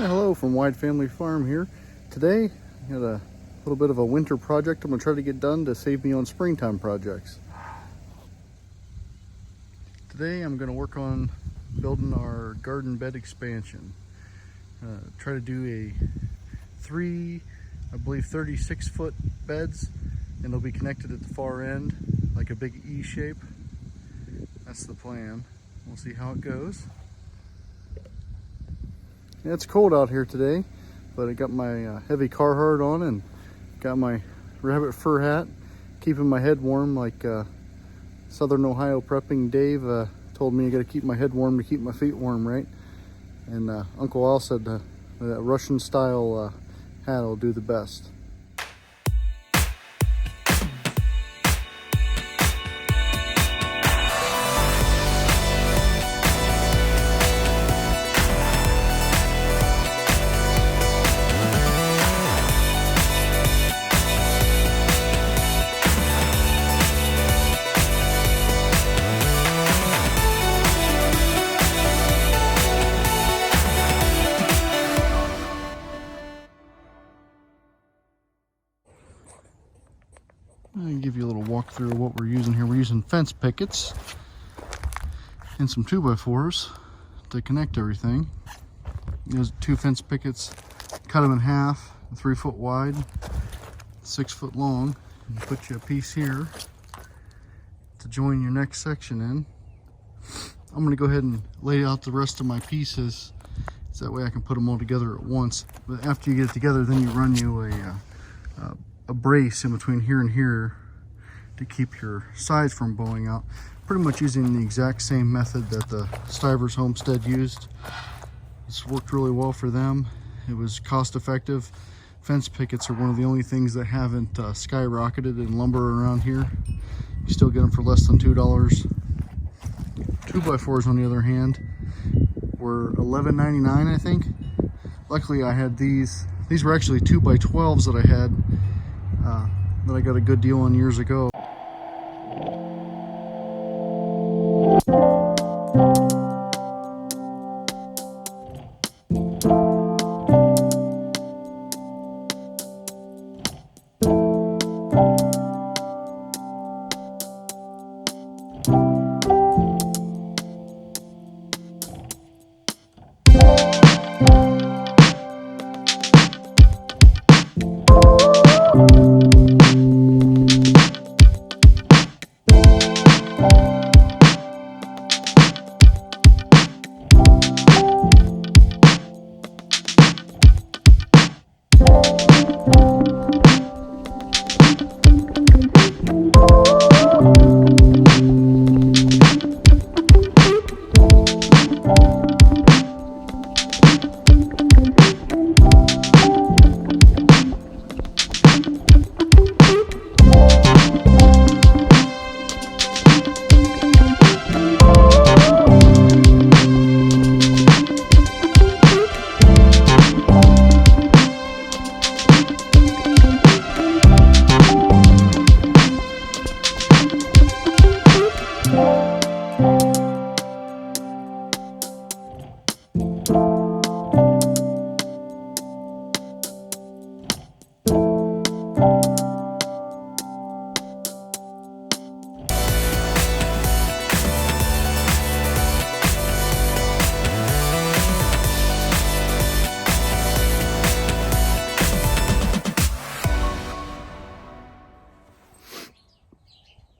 Hello from Wide Family Farm here. Today, I got a little bit of a winter project I'm going to try to get done to save me on springtime projects. Today I'm going to work on building our garden bed expansion. Try to do a 36-foot beds, and they'll be connected at the far end like a big E shape. That's the plan. We'll see how it goes. Yeah, it's cold out here today, but I got my heavy Carhartt on and got my rabbit fur hat, keeping my head warm like Southern Ohio prepping Dave told me. I got to keep my head warm to keep my feet warm, right? And Uncle Al said that Russian style hat will do the best. I'll give you a little walkthrough of what we're using here. We're using fence pickets and some 2x4s to connect everything. There's 2 fence pickets, cut them in half, 3 foot wide, 6 foot long, and put you a piece here to join your next section in. I'm going to go ahead and lay out the rest of my pieces so that way I can put them all together at once. But after you get it together, then you run you a brace in between here and here to keep your sides from bowing out. Pretty much using the exact same method that the Stivers Homestead used. It's worked really well for them. It was cost effective. Fence pickets are one of the only things that haven't skyrocketed in lumber around here. You still get them for less than $2. 2x4s on the other hand were $11.99, I think. Luckily I had these. These were actually 2x12s that I had that I got a good deal on years ago.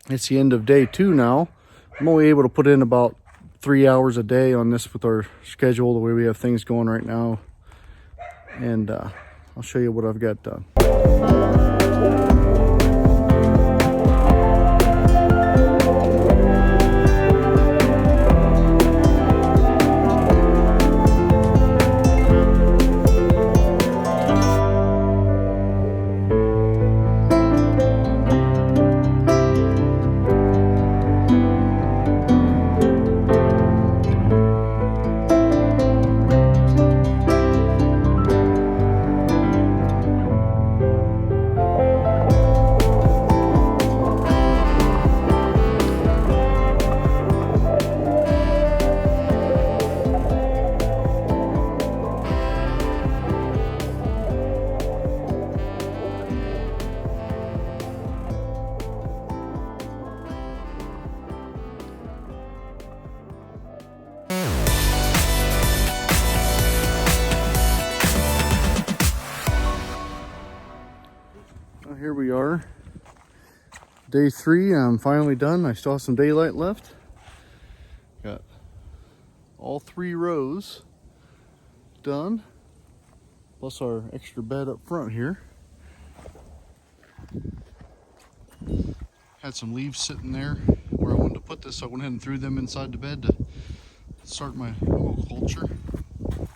It's the end of day 2 now. I'm only able to put in about 3 hours a day on this with our schedule, the way we have things going right now. And I'll show you what I've got done. Day 3, I'm finally done. I still have some daylight left. Got all 3 rows done, plus our extra bed up front here. Had some leaves sitting there where I wanted to put this, so I went ahead and threw them inside the bed to start my culture. So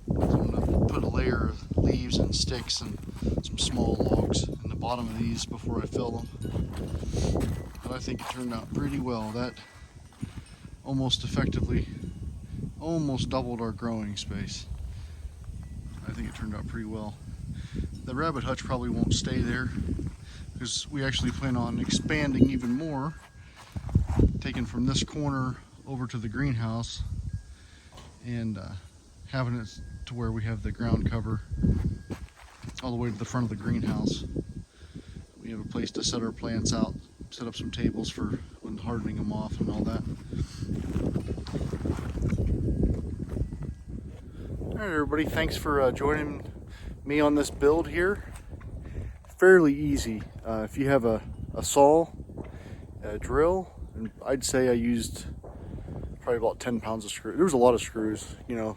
I'm going to put a layer of leaves and sticks and some small logs in the bottom of these before I fill them. But I think it turned out pretty well. That almost doubled our growing space. I think it turned out pretty well. The rabbit hutch probably won't stay there because we actually plan on expanding even more, taking from this corner over to the greenhouse and having it to where we have the ground cover all the way to the front of the greenhouse. We have a place to set our plants out, set up some tables for when hardening them off and all that. All right, everybody, thanks for joining me on this build here. Fairly easy. If you have a saw, a drill, and I'd say I used probably about 10 pounds of screw. There was a lot of screws, you know,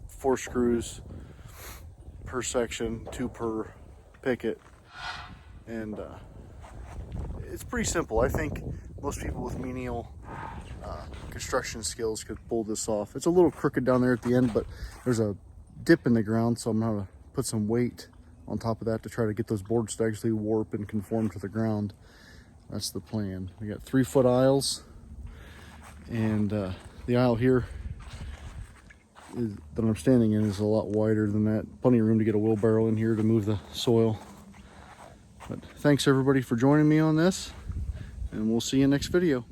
4 screws per section, 2 per picket, and it's pretty simple. I think most people with menial construction skills could pull this off. It's a little crooked down there at the end, but there's a dip in the ground, so I'm gonna put some weight on top of that to try to get those boards to actually warp and conform to the ground. That's the plan. We got 3-foot aisles, and the aisle here that I'm standing in is a lot wider than that. Plenty of room to get a wheelbarrow in here to move the soil. But thanks everybody for joining me on this, and we'll see you next video.